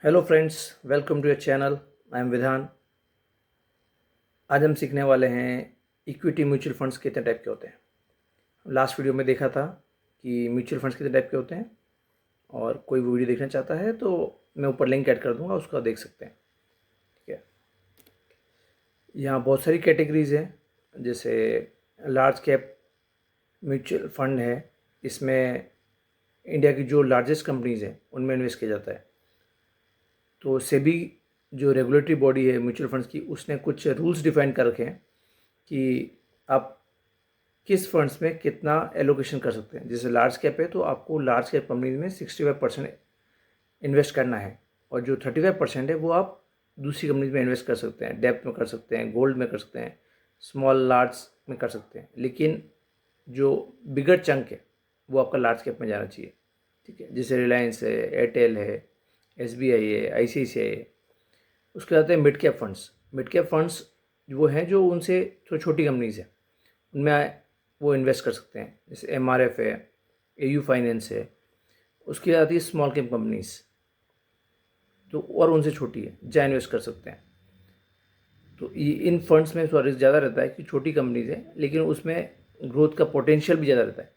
Hello friends, welcome to your channel. I am Vidhan. आज हम सीखने वाले हैं इक्विटी म्यूचुअल फंड्स कितने टाइप के होते हैं। लास्ट वीडियो में देखा था कि म्यूचुअल फंड्स कितने टाइप के होते हैं, और कोई वीडियो देखना चाहता है तो मैं ऊपर लिंक ऐड कर दूंगा, उसका देख सकते हैं। ठीक है, यहाँ बहुत सारी कैटेगरीज हैं। जैसे लार्ज कैप म्यूचुअल फंड है, इसमें इंडिया की जो लार्जेस्ट कंपनीज हैं उनमें इन्वेस्ट किया जाता है। तो सेबी जो रेगुलेटरी बॉडी है म्यूचुअल फंड्स की, उसने कुछ रूल्स डिफाइन कर रखे हैं कि आप किस फंड्स में कितना एलोकेशन कर सकते हैं। जैसे लार्ज कैप है तो आपको लार्ज कैप कंपनीज में 65% इन्वेस्ट करना है, और जो 35% है वो आप दूसरी कंपनीज में इन्वेस्ट कर सकते हैं। डेप्थ में कर सकते हैं, गोल्ड में कर सकते हैं, स्मॉल लार्ज में कर सकते हैं, लेकिन जो बिगर चंक है वो आपका लार्ज कैप में जाना चाहिए। ठीक है, जैसे रिलायंस है, एयरटेल है, एसबीआई है, आईसीआईसीआई है। उसके बाद है mid cap funds. Mid cap funds वो हैं जो उनसे थोड़ी छोटी कंपनीज है, उनमें वो इन्वेस्ट कर सकते हैं। जैसे एमआरएफ है, एयू फाइनेंस है। उसके बाद आती है स्मॉल कैप कंपनीज, तो और उनसे छोटी है, जहाँ इन्वेस्ट कर सकते हैं। तो ये इन फंड्स में थोड़ा रिस्क ज़्यादा रहता है कि छोटी कंपनीज है, लेकिन उसमें ग्रोथ का पोटेंशियल भी ज़्यादा रहता है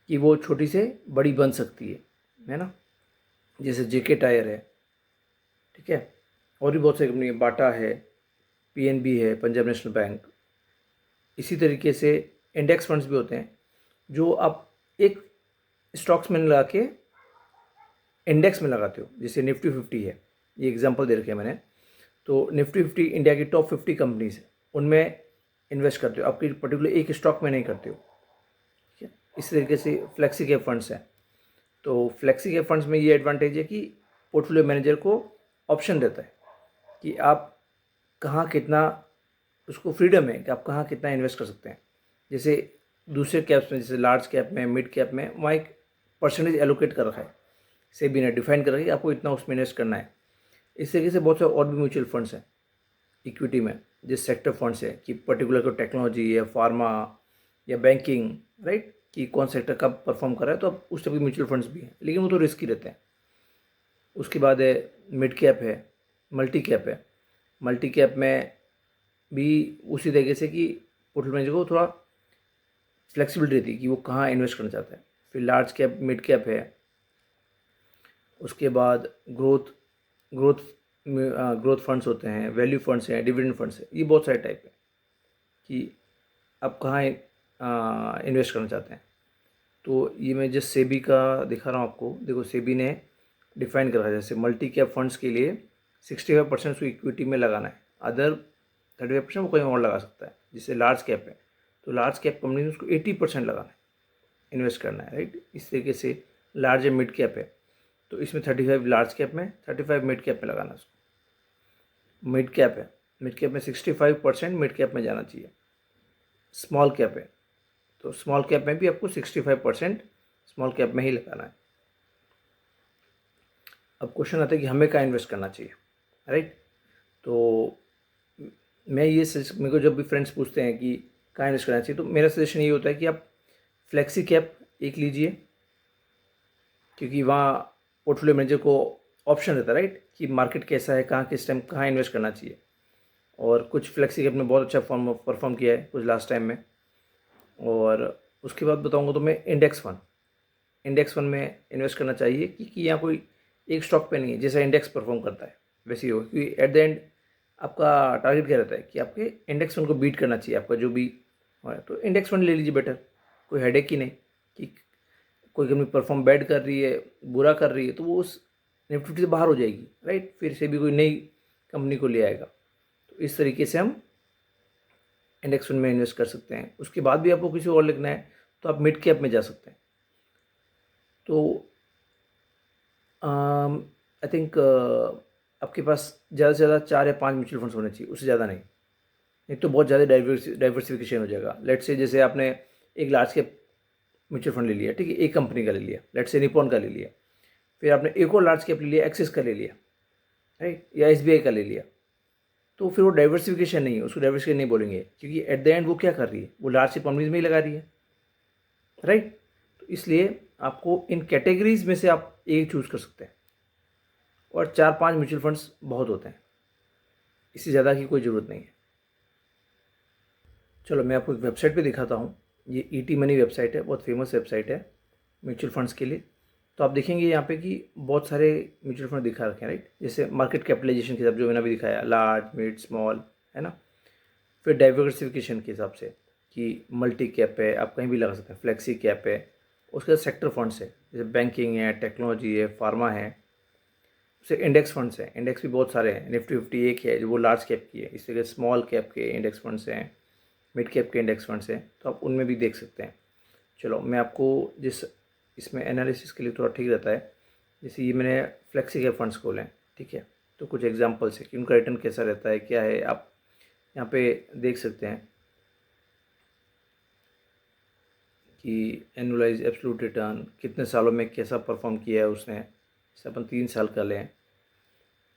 कि वो छोटी से बड़ी बन सकती है ना। जैसे जेके टायर है, ठीक है, और भी बहुत सारी कंपनी है, बाटा है, पीएनबी है, पंजाब नेशनल बैंक। इसी तरीके से इंडेक्स फंड्स भी होते हैं, जो आप एक स्टॉक्स में लगा के इंडेक्स में लगाते हो। जैसे निफ्टी 50 है, ये एग्जांपल दे रखे हैं मैंने। तो निफ्टी 50 इंडिया की टॉप 50 कंपनीज है, उनमें इन्वेस्ट करते हो, आपकी पर्टिकुलर एक स्टॉक में नहीं करते हो। ठीक है, इस तरीके से फ्लेक्सी कैप फंड्स हैं। तो फ्लेक्सी कैप फंड्स में ये एडवांटेज है कि पोर्टफोलियो मैनेजर को ऑप्शन देता है कि आप कहाँ कितना, उसको फ्रीडम है कि आप कहाँ कितना इन्वेस्ट कर सकते हैं। जैसे दूसरे कैप्स में, जैसे लार्ज कैप में, मिड कैप में, वहाँ एक परसेंटेज एलोकेट कर रखा है, सेबी ने डिफाइन कर रखा है कि आपको इतना उसमें इन्वेस्ट करना है। इस तरीके से बहुत सारे और भी म्यूचुअल फंड्स हैं इक्विटी में, जैसे सेक्टर फंड्स है कि पर्टिकुलर को टेक्नोलॉजी या फार्मा या बैंकिंग, राइट, कि कौन सेक्टर कब परफॉर्म कर रहा है, तो अब उस टाइप के म्यूचुअल फंड्स भी हैं, लेकिन वो तो रिस्की रहते हैं। उसके बाद है मिड कैप है, मल्टी कैप है। मल्टी कैप में भी उसी तरीके से कि पोर्टफोलियो मैनेजर को थोड़ा फ्लेक्सिबिलिटी रहती है कि वो कहाँ इन्वेस्ट करना चाहता है। फिर लार्ज कैप, मिड कैप है। उसके बाद ग्रोथ ग्रोथ फंड्स होते हैं, वैल्यू फंड्स हैं, डिविडेंड फंड्स हैं। ये बहुत सारे टाइप है कि आप कहाँ इन्वेस्ट करना चाहते हैं। तो ये मैं जस्ट सेबी का दिखा रहा हूँ आपको। देखो, सेबी ने डिफाइन करा है, जैसे मल्टी कैप फंड्स के लिए 65% उसको इक्विटी में लगाना है, अदर 35% वो कहीं और लगा सकता है। जैसे लार्ज कैप है तो लार्ज कैप कंपनी में उसको 80% लगाना है, इन्वेस्ट करना है, राइट। इस तरीके से लार्ज या मिड कैप है तो इसमें 35 लार्ज कैप में, 35 मिड कैप में लगाना है उसको। मिड कैप है, मिड कैप में 65% मिड कैप में जाना चाहिए। स्मॉल कैप है तो स्मॉल कैप में भी आपको 65% स्मॉल कैप में ही लगाना है। अब क्वेश्चन आता है कि हमें कहाँ इन्वेस्ट करना चाहिए, राइट। तो मैं ये मेरे को जब भी फ्रेंड्स पूछते हैं कि कहाँ इन्वेस्ट करना चाहिए, तो मेरा सजेशन ये होता है कि आप फ्लेक्सी कैप एक लीजिए, क्योंकि वहाँ पोर्टफोलियो मैनेजर को ऑप्शन रहता है, राइट, कि मार्केट कैसा है, कहाँ किस टाइम कहाँ इन्वेस्ट करना चाहिए। और कुछ फ्लेक्सी कैप ने बहुत अच्छा परफॉर्म किया है कुछ लास्ट टाइम में। और उसके बाद बताऊँगा तो मैं इंडेक्स फंड में इन्वेस्ट करना चाहिए, क्योंकि यहाँ कोई एक स्टॉक पे नहीं है, जैसा इंडेक्स परफॉर्म करता है वैसे ही हो, क्योंकि एट द एंड आपका टारगेट क्या रहता है कि आपके इंडेक्स फंड को बीट करना चाहिए, आपका जो भी है। तो इंडेक्स फंड ले लीजिए बेटर, कोई हेडेक ही नहीं कि कोई कंपनी परफॉर्म बैड कर रही है, बुरा कर रही है, तो वो उस निफ्टी से बाहर हो जाएगी, राइट, फिर से भी कोई नई कंपनी को ले आएगा। तो इस तरीके से हम इंडेक्स फंड में इन्वेस्ट कर सकते हैं। उसके बाद भी आपको किसी और लिखना है तो आप मिड कैप में जा सकते हैं। तो आई थिंक आपके पास ज़्यादा से ज़्यादा 4 या 5 म्यूचुअल फंड्स होने चाहिए, उससे ज़्यादा नहीं। नहीं तो बहुत ज़्यादा डाइवर्सिफिकेशन हो जाएगा। लेट से जैसे आपने एक लार्ज कैप म्यूचुअल फंड ले लिया, ठीक है, एक कंपनी का ले लिया, लेट से निपॉन का ले लिया, फिर आपने एक और लार्ज कैप ले लिया, एक्सिस का ले लिया, राइट, या एसबीआई का ले लिया, तो फिर वो डाइवर्सिफिकेशन नहीं है, उसको डाइवर्सिफिकेशन नहीं बोलेंगे, क्योंकि एट द एंड वो क्या कर रही है, वो लार्ज कैप कंपनीज में ही लगा रही है, राइट। तो इसलिए आपको इन कैटेगरीज में से आप एक चूज़ कर सकते हैं। और 4-5 म्यूचुअल फंड्स बहुत होते हैं, इससे ज़्यादा की कोई ज़रूरत नहीं है। चलो मैं आपको एक वेबसाइट पे दिखाता हूँ। ये ईटी मनी वेबसाइट है, बहुत फेमस वेबसाइट है म्यूचुअल फंड्स के लिए। तो आप देखेंगे यहाँ पे कि बहुत सारे म्यूचुअल फंड दिखा रखे हैं, राइट। जैसे मार्केट कैपिटलाइजेशन के हिसाब जो मैंने अभी दिखाया, लार्ज, मिड, स्मॉल, है ना। फिर डाइवर्सिफिकेशन के हिसाब से कि मल्टी कैप है, आप कहीं भी लगा सकते हैं, फ्लेक्सी कैप है। उसके बाद सेक्टर फंड्स है, जैसे बैंकिंग है, टेक्नोलॉजी है, फार्मा है। उससे इंडेक्स फंड्स हैं, इंडेक्स भी बहुत सारे हैं। निफ्टी 50 एक है जो वो लार्ज कैप की है। इस तरह के स्मॉल कैप के इंडेक्स फंड्स हैं, मिड कैप के इंडेक्स फंड्स हैं, तो आप उनमें भी देख सकते हैं। चलो मैं आपको जिस इसमें एनालिसिस के लिए थोड़ा ठीक रहता है, जैसे ये मैंने फ्लेक्सी कैप फंड्स खोले हैं, ठीक है। तो कुछ एग्जांपल्स है कि उनका रिटर्न कैसा रहता है, क्या है, आप यहाँ पे देख सकते हैं कि एनुअलाइज एब्सोल्यूट रिटर्न कितने सालों में कैसा परफॉर्म किया है उसने। जैसे अपन 3 साल का लें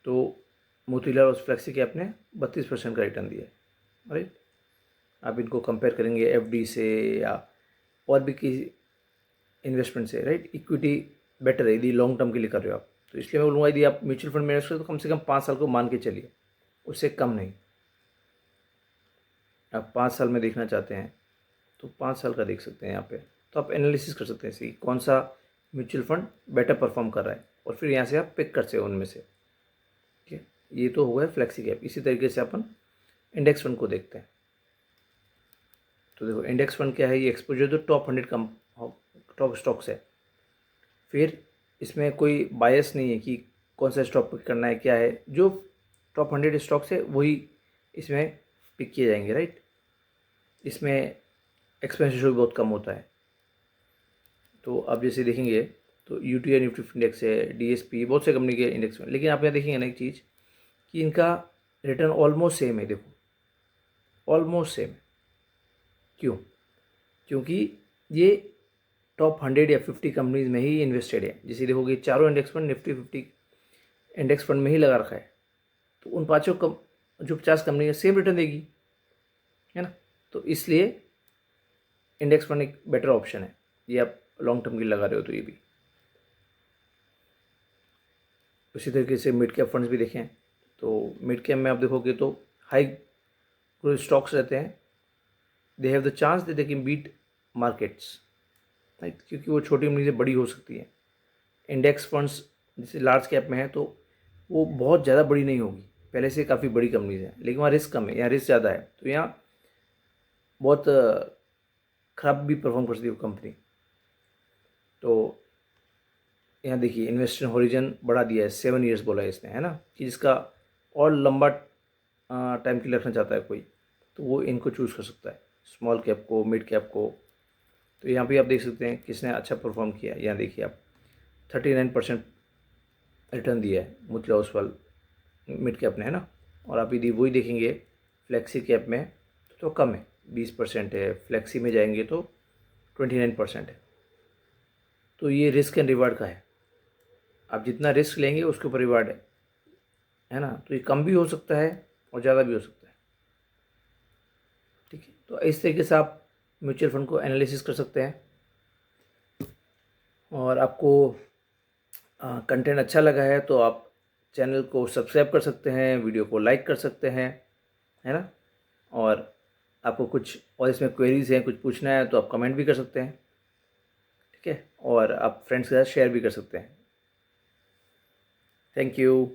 तो मोतीलाल और फ्लेक्सी कैप ने 32% का रिटर्न दिया है, राइट। आप इनको कंपेयर करेंगे एफडी से या और भी किसी इन्वेस्टमेंट से, राइट। इक्विटी बेटर है यदि लॉन्ग टर्म के लिए कर रहे हो आप। तो इसलिए मैं बोलूँगा यदि आप म्यूचुअल फंड में इन्वेस्ट करें तो कम से कम 5 साल को मान के चलिए, उससे कम नहीं। आप 5 साल में देखना चाहते हैं तो 5 साल का देख सकते हैं यहाँ पे। तो आप एनालिसिस कर सकते हैं कि कौन सा म्यूचुअल फंड बेटर परफॉर्म कर रहा है, और फिर यहाँ से आप पिक कर सकते हैं उनमें से, ठीक है। ये तो हो गया फ्लेक्सी कैप। इसी तरीके से अपन इंडेक्स फंड को देखते हैं। तो देखो इंडेक्स फंड क्या है, ये एक्सपोजर तो टॉप 100 टॉप स्टॉक्स है। फिर इसमें कोई बायस नहीं है कि कौन सा स्टॉक पिक करना है, क्या है, जो टॉप 100 स्टॉक्स है वही इसमें पिक किए जाएंगे, राइट। इसमें एक्सपेंस रेशियो भी बहुत कम होता है। तो आप जैसे देखेंगे तो यूटीआई निफ्टी इंडेक्स है, डीएसपी, बहुत से कंपनी के इंडेक्स में। लेकिन आप यहाँ देखेंगे ना एक चीज़ कि इनका रिटर्न ऑलमोस्ट सेम है। देखो ऑलमोस्ट सेम। क्यों? क्योंकि ये टॉप 100 या 50 कंपनीज में ही इन्वेस्टेड है। जैसे देखोगे चारों index fund Nifty 50 index fund में ही लगा रखा है, तो उन पाँचों जो 50 कंपनी है सेम रिटर्न देगी, है ना। तो इसलिए इंडेक्स फंड एक बेटर ऑप्शन है, ये आप लॉन्ग टर्म के लिए लगा रहे हो तो ये भी। उसी तरीके से मिड कैप फंड्स भी देखें तो मिड कैप में आप देखोगे तो हाई ग्रोथ स्टॉक्स रहते हैं। They have the chance that they can beat markets, right, क्योंकि वो छोटी कंपनी से बड़ी हो सकती है। इंडेक्स फंड्स जैसे लार्ज कैप में है तो वो बहुत ज़्यादा बड़ी नहीं होगी, पहले से काफ़ी बड़ी कंपनीज हैं, लेकिन वहाँ रिस्क कम है, यहाँ रिस्क ज़्यादा है। तो यहाँ बहुत ख़राब भी परफॉर्म कर सकती है वो कंपनी। तो यहाँ देखिए इन्वेस्टर हॉरिजन बढ़ा दिया है, 7 ईयर्स बोला है इसने, है ना, कि जिसका और लंबा टाइम के लिए रखना चाहता है कोई तो वो इनको चूज़ कर सकता है, स्मॉल कैप को, मिड कैप को। तो यहाँ पे आप देख सकते हैं किसने अच्छा परफॉर्म किया। यहाँ देखिए आप 39% रिटर्न दिया है मोतीलाल ओसवाल मिड कैप ने, है ना। और आप यदि वही देखेंगे फ्लेक्सी कैप में तो कम है, 20% है। फ्लेक्सी में जाएंगे तो 29% है। तो ये रिस्क एंड रिवार्ड का है, आप जितना रिस्क लेंगे उसके ऊपर रिवार्ड है ना। तो ये कम भी हो सकता है और ज़्यादा भी हो सकता है, ठीक है। तो इस तरीके से आप म्यूचुअल फंड को एनालिसिस कर सकते हैं। और आपको कंटेंट अच्छा लगा है तो आप चैनल को सब्सक्राइब कर सकते हैं, वीडियो को लाइक कर सकते हैं, है ना। और आपको कुछ और इसमें क्वेरीज हैं, कुछ पूछना है तो आप कमेंट भी कर सकते हैं, ठीक है। और आप फ्रेंड्स के साथ शेयर भी कर सकते हैं। Thank you.